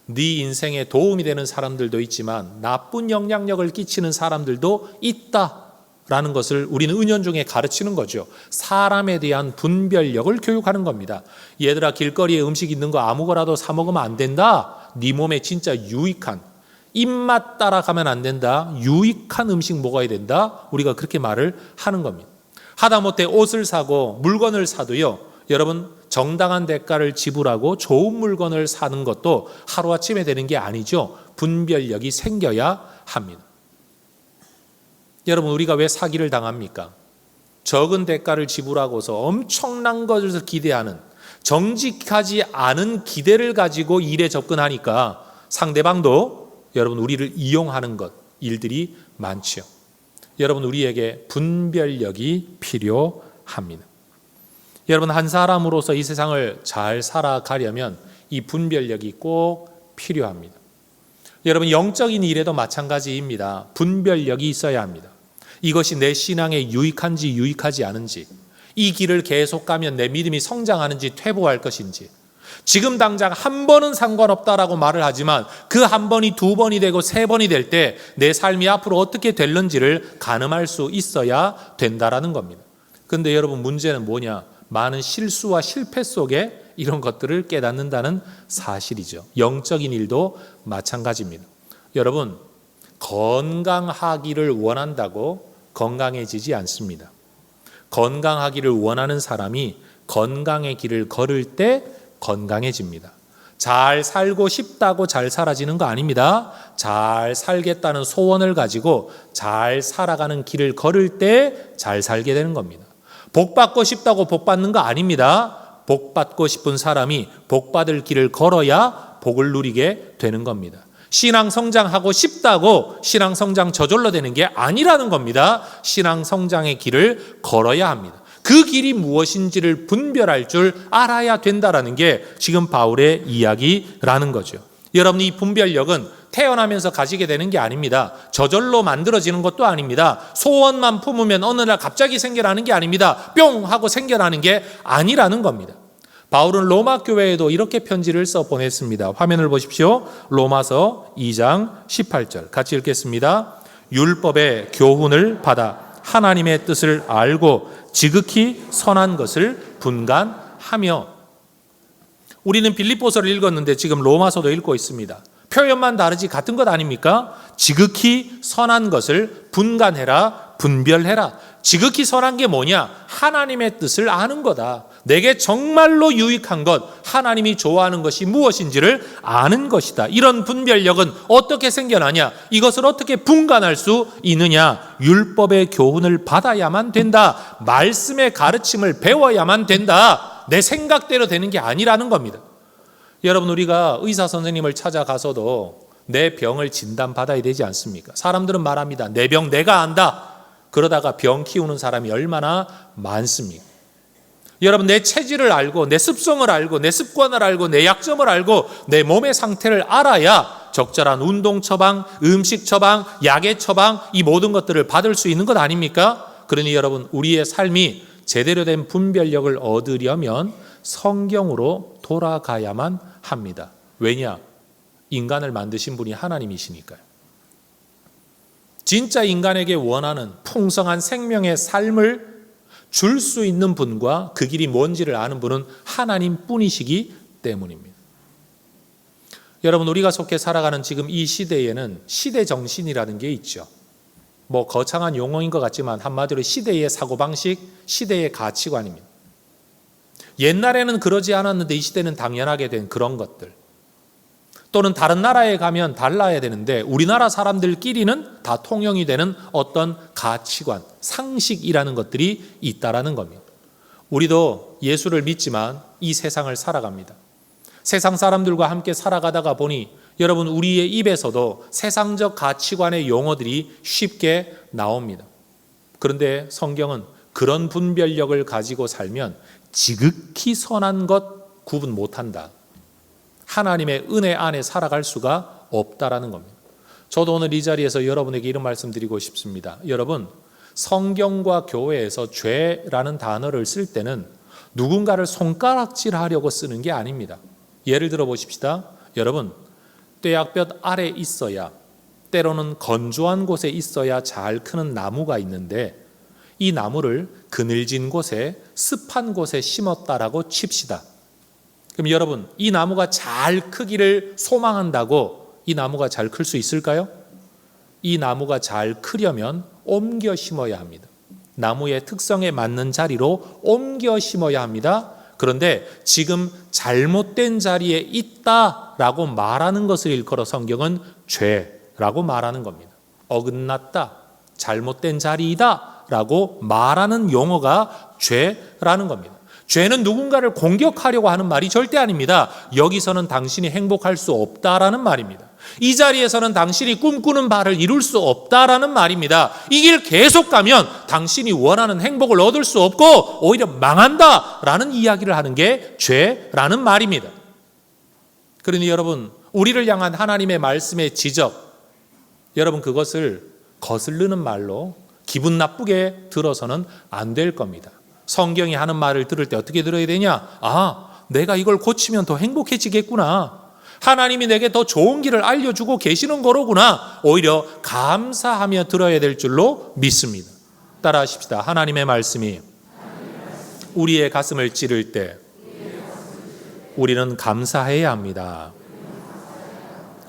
S1: 네 인생에 도움이 되는 사람들도 있지만 나쁜 영향력을 끼치는 사람들도 있다라는 것을 우리는 은연중에 가르치는 거죠. 사람에 대한 분별력을 교육하는 겁니다. 얘들아, 길거리에 음식 있는 거 아무거나도 사 먹으면 안 된다. 네 몸에 진짜 유익한, 입맛 따라가면 안 된다. 유익한 음식 먹어야 된다. 우리가 그렇게 말을 하는 겁니다. 하다못해 옷을 사고 물건을 사도요, 여러분, 정당한 대가를 지불하고 좋은 물건을 사는 것도 하루아침에 되는 게 아니죠. 분별력이 생겨야 합니다. 여러분, 우리가 왜 사기를 당합니까? 적은 대가를 지불하고서 엄청난 것을 기대하는, 정직하지 않은 기대를 가지고 일에 접근하니까 상대방도 여러분 우리를 이용하는 것, 일들이 많죠. 여러분, 우리에게 분별력이 필요합니다. 여러분, 한 사람으로서 이 세상을 잘 살아가려면 이 분별력이 꼭 필요합니다. 여러분, 영적인 일에도 마찬가지입니다. 분별력이 있어야 합니다. 이것이 내 신앙에 유익한지 유익하지 않은지, 이 길을 계속 가면 내 믿음이 성장하는지 퇴보할 것인지, 지금 당장 한 번은 상관없다라고 말을 하지만 그 한 번이 두 번이 되고 세 번이 될 때 내 삶이 앞으로 어떻게 될는지를 가늠할 수 있어야 된다라는 겁니다. 그런데 여러분, 문제는 뭐냐? 많은 실수와 실패 속에 이런 것들을 깨닫는다는 사실이죠. 영적인 일도 마찬가지입니다. 여러분, 건강하기를 원한다고 건강해지지 않습니다. 건강하기를 원하는 사람이 건강의 길을 걸을 때 건강해집니다. 잘 살고 싶다고 잘 살아지는 거 아닙니다. 잘 살겠다는 소원을 가지고 잘 살아가는 길을 걸을 때 잘 살게 되는 겁니다. 복 받고 싶다고 복 받는 거 아닙니다. 복 받고 싶은 사람이 복 받을 길을 걸어야 복을 누리게 되는 겁니다. 신앙 성장하고 싶다고 신앙 성장 저절로 되는 게 아니라는 겁니다. 신앙 성장의 길을 걸어야 합니다. 그 길이 무엇인지를 분별할 줄 알아야 된다라는 게 지금 바울의 이야기라는 거죠. 여러분, 이 분별력은 태어나면서 가지게 되는 게 아닙니다. 저절로 만들어지는 것도 아닙니다. 소원만 품으면 어느 날 갑자기 생겨나는 게 아닙니다. 뿅 하고 생겨나는 게 아니라는 겁니다. 바울은 로마 교회에도 이렇게 편지를 써 보냈습니다. 화면을 보십시오. 로마서 2장 18절 같이 읽겠습니다. 율법의 교훈을 받아 하나님의 뜻을 알고 지극히 선한 것을 분간하며. 우리는 빌립보서를 읽었는데 지금 로마서도 읽고 있습니다. 표현만 다르지 같은 것 아닙니까? 지극히 선한 것을 분간해라, 분별해라. 지극히 선한 게 뭐냐? 하나님의 뜻을 아는 거다. 내게 정말로 유익한 것, 하나님이 좋아하는 것이 무엇인지를 아는 것이다. 이런 분별력은 어떻게 생겨나냐? 이것을 어떻게 분간할 수 있느냐? 율법의 교훈을 받아야만 된다. 말씀의 가르침을 배워야만 된다. 내 생각대로 되는 게 아니라는 겁니다. 여러분, 우리가 의사 선생님을 찾아가서도 내 병을 진단받아야 되지 않습니까? 사람들은 말합니다. 내 병 내가 안다. 그러다가 병 키우는 사람이 얼마나 많습니까? 여러분, 내 체질을 알고 내 습성을 알고 내 습관을 알고 내 약점을 알고 내 몸의 상태를 알아야 적절한 운동 처방, 음식 처방, 약의 처방, 이 모든 것들을 받을 수 있는 것 아닙니까? 그러니 여러분, 우리의 삶이 제대로 된 분별력을 얻으려면 성경으로 돌아가야만 합니다. 왜냐? 인간을 만드신 분이 하나님이시니까요. 진짜 인간에게 원하는 풍성한 생명의 삶을 줄 수 있는 분과 그 길이 뭔지를 아는 분은 하나님뿐이시기 때문입니다. 여러분, 우리가 속해 살아가는 지금 이 시대에는 시대 정신이라는 게 있죠. 뭐 거창한 용어인 것 같지만 한마디로 시대의 사고방식, 시대의 가치관입니다. 옛날에는 그러지 않았는데 이 시대는 당연하게 된 그런 것들, 또는 다른 나라에 가면 달라야 되는데 우리나라 사람들끼리는 다 통용이 되는 어떤 가치관, 상식이라는 것들이 있다라는 겁니다. 우리도 예수를 믿지만 이 세상을 살아갑니다. 세상 사람들과 함께 살아가다가 보니 여러분, 우리의 입에서도 세상적 가치관의 용어들이 쉽게 나옵니다. 그런데 성경은 그런 분별력을 가지고 살면 지극히 선한 것 구분 못한다. 하나님의 은혜 안에 살아갈 수가 없다라는 겁니다. 저도 오늘 이 자리에서 여러분에게 이런 말씀 드리고 싶습니다. 여러분, 성경과 교회에서 죄라는 단어를 쓸 때는 누군가를 손가락질하려고 쓰는 게 아닙니다. 예를 들어 보십시다. 여러분, 떼약볕 아래 있어야, 때로는 건조한 곳에 있어야 잘 크는 나무가 있는데 이 나무를 그늘진 곳에 습한 곳에 심었다라고 칩시다. 그럼 여러분, 이 나무가 잘 크기를 소망한다고 이 나무가 잘 클 수 있을까요? 이 나무가 잘 크려면 옮겨 심어야 합니다. 나무의 특성에 맞는 자리로 옮겨 심어야 합니다. 그런데 지금 잘못된 자리에 있다라고 말하는 것을 일컬어 성경은 죄라고 말하는 겁니다. 어긋났다, 잘못된 자리이다 라고 말하는 용어가 죄라는 겁니다. 죄는 누군가를 공격하려고 하는 말이 절대 아닙니다. 여기서는 당신이 행복할 수 없다라는 말입니다. 이 자리에서는 당신이 꿈꾸는 바를 이룰 수 없다라는 말입니다. 이 길 계속 가면 당신이 원하는 행복을 얻을 수 없고 오히려 망한다라는 이야기를 하는 게 죄라는 말입니다. 그러니 여러분, 우리를 향한 하나님의 말씀의 지적, 여러분 그것을 거스르는 말로 기분 나쁘게 들어서는 안 될 겁니다. 성경이 하는 말을 들을 때 어떻게 들어야 되냐? 아, 내가 이걸 고치면 더 행복해지겠구나. 하나님이 내게 더 좋은 길을 알려주고 계시는 거로구나. 오히려 감사하며 들어야 될 줄로 믿습니다. 따라 하십시다. 하나님의 말씀이 우리의 가슴을 찌를 때 우리는 감사해야 합니다.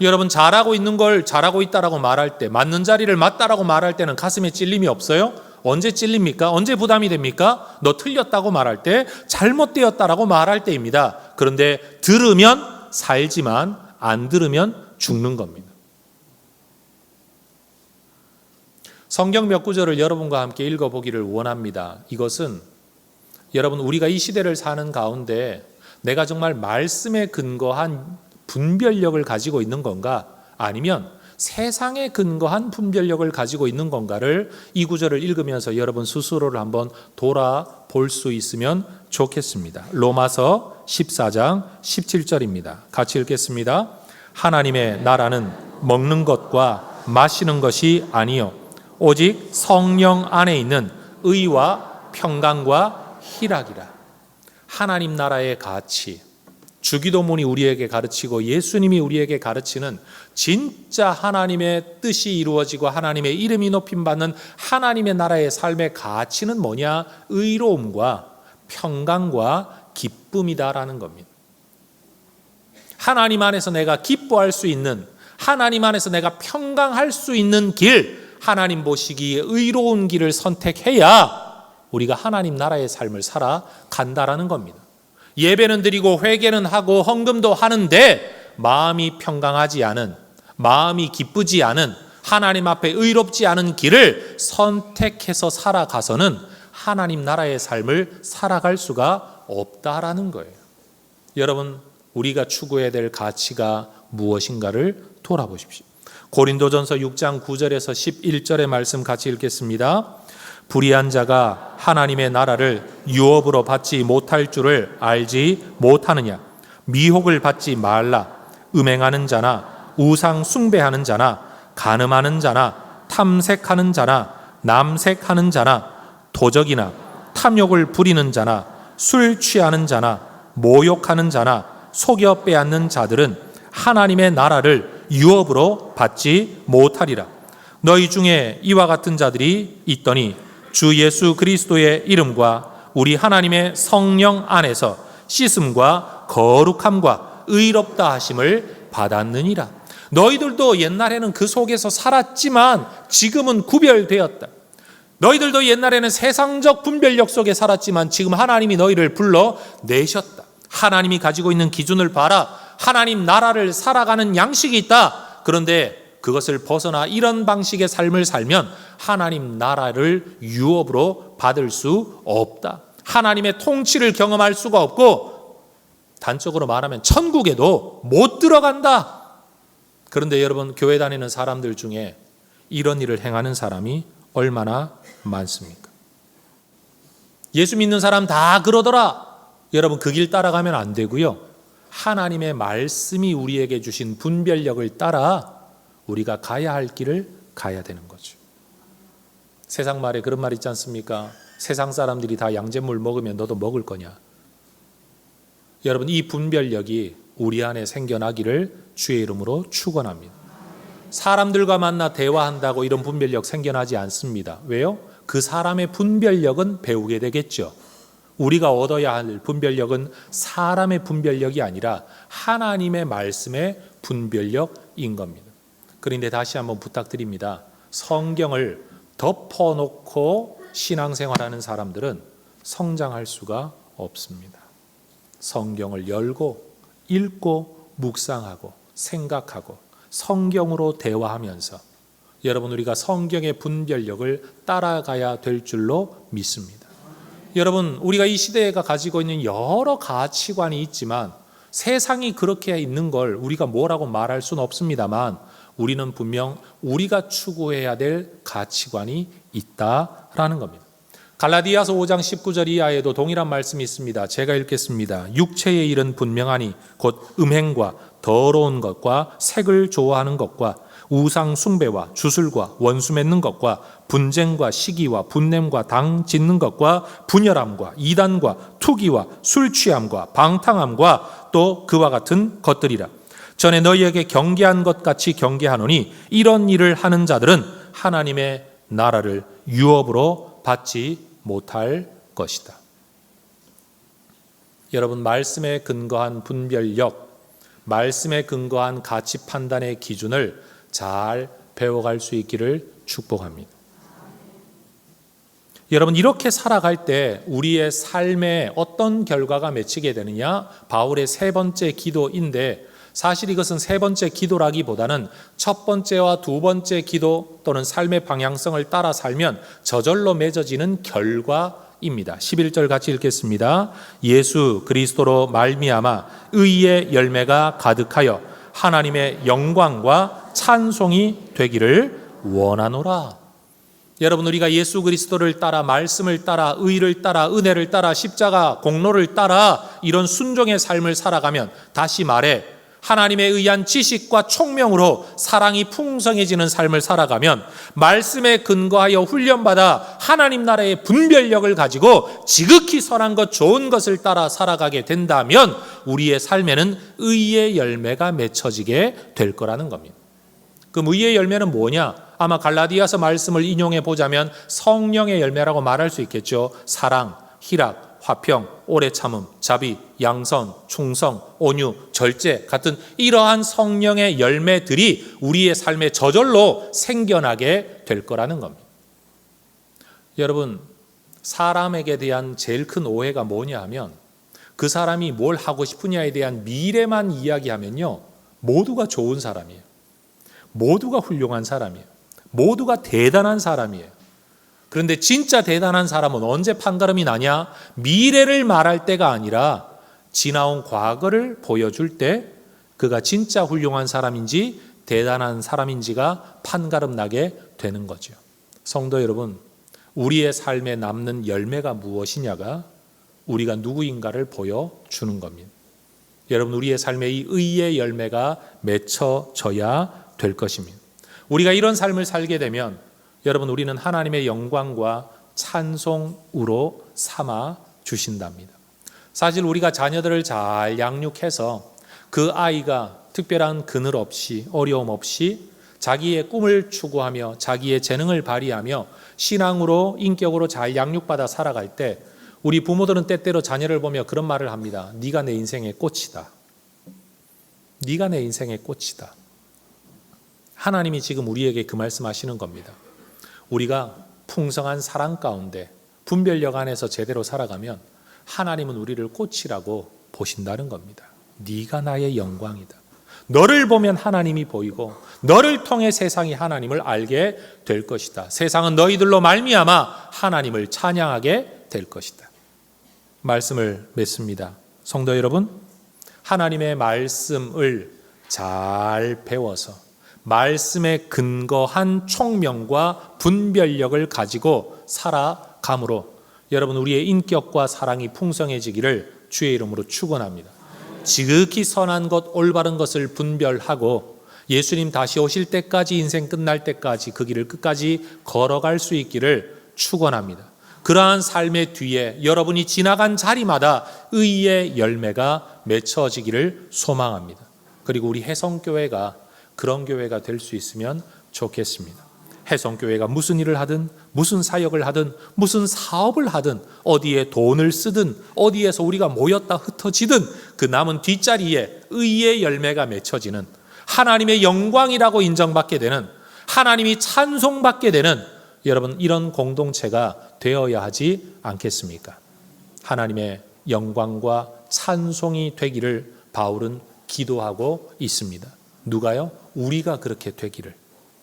S1: 여러분, 잘하고 있는 걸 잘하고 있다라고 말할 때, 맞는 자리를 맞다라고 말할 때는 가슴에 찔림이 없어요? 언제 찔립니까? 언제 부담이 됩니까? 너 틀렸다고 말할 때, 잘못되었다라고 말할 때입니다. 그런데 들으면 살지만 안 들으면 죽는 겁니다. 성경 몇 구절을 여러분과 함께 읽어보기를 원합니다. 이것은 여러분, 우리가 이 시대를 사는 가운데 내가 정말 말씀에 근거한 분별력을 가지고 있는 건가, 아니면 세상에 근거한 분별력을 가지고 있는 건가를 이 구절을 읽으면서 여러분 스스로를 한번 돌아볼 수 있으면 좋겠습니다. 로마서 14장 17절입니다. 같이 읽겠습니다. 하나님의 나라는 먹는 것과 마시는 것이 아니요 오직 성령 안에 있는 의와 평강과 희락이라. 하나님 나라의 가치, 주기도문이 우리에게 가르치고 예수님이 우리에게 가르치는 진짜 하나님의 뜻이 이루어지고 하나님의 이름이 높임받는 하나님의 나라의 삶의 가치는 뭐냐? 의로움과 평강과 기쁨이다라는 겁니다. 하나님 안에서 내가 기뻐할 수 있는, 하나님 안에서 내가 평강할 수 있는 길, 하나님 보시기에 의로운 길을 선택해야 우리가 하나님 나라의 삶을 살아간다라는 겁니다. 예배는 드리고 회개는 하고 헌금도 하는데 마음이 평강하지 않은, 마음이 기쁘지 않은, 하나님 앞에 의롭지 않은 길을 선택해서 살아가서는 하나님 나라의 삶을 살아갈 수가 없다라는 거예요. 여러분, 우리가 추구해야 될 가치가 무엇인가를 돌아보십시오. 고린도전서 6장 9절에서 11절의 말씀 같이 읽겠습니다. 불의한 자가 하나님의 나라를 유업으로 받지 못할 줄을 알지 못하느냐? 미혹을 받지 말라. 음행하는 자나 우상 숭배하는 자나 간음하는 자나 탐색하는 자나 남색하는 자나 도적이나 탐욕을 부리는 자나 술 취하는 자나 모욕하는 자나 속여 빼앗는 자들은 하나님의 나라를 유업으로 받지 못하리라. 너희 중에 이와 같은 자들이 있더니 주 예수 그리스도의 이름과 우리 하나님의 성령 안에서 씻음과 거룩함과 의롭다 하심을 받았느니라. 너희들도 옛날에는 그 속에서 살았지만 지금은 구별되었다. 너희들도 옛날에는 세상적 분별력 속에 살았지만 지금 하나님이 너희를 불러내셨다. 하나님이 가지고 있는 기준을 봐라. 하나님 나라를 살아가는 양식이 있다. 그런데 그것을 벗어나 이런 방식의 삶을 살면 하나님 나라를 유업으로 받을 수 없다. 하나님의 통치를 경험할 수가 없고 단적으로 말하면 천국에도 못 들어간다. 그런데 여러분, 교회 다니는 사람들 중에 이런 일을 행하는 사람이 얼마나 많습니까? 예수 믿는 사람 다 그러더라. 여러분 그 길 따라가면 안 되고요. 하나님의 말씀이 우리에게 주신 분별력을 따라 우리가 가야 할 길을 가야 되는 거죠. 세상 말에 그런 말 있지 않습니까? 세상 사람들이 다 양잿물 먹으면 너도 먹을 거냐? 여러분 이 분별력이 우리 안에 생겨나기를 주의 이름으로 축원합니다. 사람들과 만나 대화한다고 이런 분별력 생겨나지 않습니다. 왜요? 그 사람의 분별력은 배우게 되겠죠. 우리가 얻어야 할 분별력은 사람의 분별력이 아니라 하나님의 말씀의 분별력인 겁니다. 그런데 다시 한번 부탁드립니다. 성경을 덮어놓고 신앙생활하는 사람들은 성장할 수가 없습니다. 성경을 열고 읽고 묵상하고 생각하고 성경으로 대화하면서 여러분 우리가 성경의 분별력을 따라가야 될 줄로 믿습니다. 여러분 우리가 이 시대가 가지고 있는 여러 가치관이 있지만 세상이 그렇게 있는 걸 우리가 뭐라고 말할 수는 없습니다만 우리는 분명 우리가 추구해야 될 가치관이 있다라는 겁니다. 갈라디아서 5장 19절 이하에도 동일한 말씀이 있습니다. 제가 읽겠습니다. 육체의 일은 분명하니 곧 음행과 더러운 것과 색을 좋아하는 것과 우상 숭배와 주술과 원수 맺는 것과 분쟁과 시기와 분냄과 당 짓는 것과 분열함과 이단과 투기와 술 취함과 방탕함과 또 그와 같은 것들이라. 전에 너희에게 경계한 것 같이 경계하노니 이런 일을 하는 자들은 하나님의 나라를 유업으로 받지 못할 것이다. 여러분 말씀에 근거한 분별력, 말씀에 근거한 가치 판단의 기준을 잘 배워갈 수 있기를 축복합니다. 여러분 이렇게 살아갈 때 우리의 삶에 어떤 결과가 맺히게 되느냐? 바울의 세 번째 기도인데 사실 이것은 세 번째 기도라기보다는 첫 번째와 두 번째 기도 또는 삶의 방향성을 따라 살면 저절로 맺어지는 결과입니다. 11절 같이 읽겠습니다. 예수 그리스도로 말미암아 의의 열매가 가득하여 하나님의 영광과 찬송이 되기를 원하노라. 여러분 우리가 예수 그리스도를 따라 말씀을 따라 의를 따라 은혜를 따라 십자가 공로를 따라 이런 순종의 삶을 살아가면 다시 말해 하나님에 의한 지식과 총명으로 사랑이 풍성해지는 삶을 살아가면 말씀에 근거하여 훈련받아 하나님 나라의 분별력을 가지고 지극히 선한 것 좋은 것을 따라 살아가게 된다면 우리의 삶에는 의의 열매가 맺혀지게 될 거라는 겁니다. 그 의의 열매는 뭐냐? 아마 갈라디아서 말씀을 인용해 보자면 성령의 열매라고 말할 수 있겠죠. 사랑, 희락, 화평, 오래 참음, 자비, 양선, 충성, 온유, 절제 같은 이러한 성령의 열매들이 우리의 삶에 저절로 생겨나게 될 거라는 겁니다. 여러분 사람에게 대한 제일 큰 오해가 뭐냐 하면 그 사람이 뭘 하고 싶으냐에 대한 미래만 이야기하면요 모두가 좋은 사람이에요. 모두가 훌륭한 사람이에요. 모두가 대단한 사람이에요. 그런데 진짜 대단한 사람은 언제 판가름이 나냐? 미래를 말할 때가 아니라 지나온 과거를 보여줄 때 그가 진짜 훌륭한 사람인지 대단한 사람인지가 판가름 나게 되는 거죠. 성도 여러분, 우리의 삶에 남는 열매가 무엇이냐가 우리가 누구인가를 보여주는 겁니다. 여러분 우리의 삶에 이 의의 열매가 맺혀져야 될 것입니다. 우리가 이런 삶을 살게 되면 여러분 우리는 하나님의 영광과 찬송으로 삼아 주신답니다. 사실 우리가 자녀들을 잘 양육해서 그 아이가 특별한 그늘 없이 어려움 없이 자기의 꿈을 추구하며 자기의 재능을 발휘하며 신앙으로 인격으로 잘 양육받아 살아갈 때 우리 부모들은 때때로 자녀를 보며 그런 말을 합니다. 네가 내 인생의 꽃이다. 네가 내 인생의 꽃이다. 하나님이 지금 우리에게 그 말씀하시는 겁니다. 우리가 풍성한 사랑 가운데 분별력 안에서 제대로 살아가면 하나님은 우리를 꽃이라고 보신다는 겁니다. 네가 나의 영광이다. 너를 보면 하나님이 보이고 너를 통해 세상이 하나님을 알게 될 것이다. 세상은 너희들로 말미암아 하나님을 찬양하게 될 것이다. 말씀을 맺습니다. 성도 여러분, 하나님의 말씀을 잘 배워서 말씀에 근거한 총명과 분별력을 가지고 살아감으로 여러분, 우리의 인격과 사랑이 풍성해지기를 주의 이름으로 축원합니다. 지극히 선한 것, 올바른 것을 분별하고 예수님 다시 오실 때까지, 인생 끝날 때까지 그 길을 끝까지 걸어갈 수 있기를 축원합니다. 그러한 삶의 뒤에 여러분이 지나간 자리마다 의의 열매가 맺혀지기를 소망합니다. 그리고 우리 혜성교회가 그런 교회가 될 수 있으면 좋겠습니다. 혜성교회가 무슨 일을 하든, 무슨 사역을 하든, 무슨 사업을 하든, 어디에 돈을 쓰든, 어디에서 우리가 모였다 흩어지든 그 남은 뒷자리에 의의 열매가 맺혀지는, 하나님의 영광이라고 인정받게 되는, 하나님이 찬송받게 되는, 여러분, 이런 공동체가 되어야 하지 않겠습니까? 하나님의 영광과 찬송이 되기를 바울은 기도하고 있습니다. 누가요? 우리가 그렇게 되기를,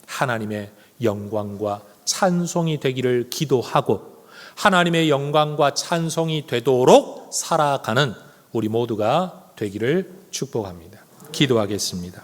S1: 하나님의 영광과 찬송이 되기를 기도하고 하나님의 영광과 찬송이 되도록 살아가는 우리 모두가 되기를 축복합니다. 기도하겠습니다.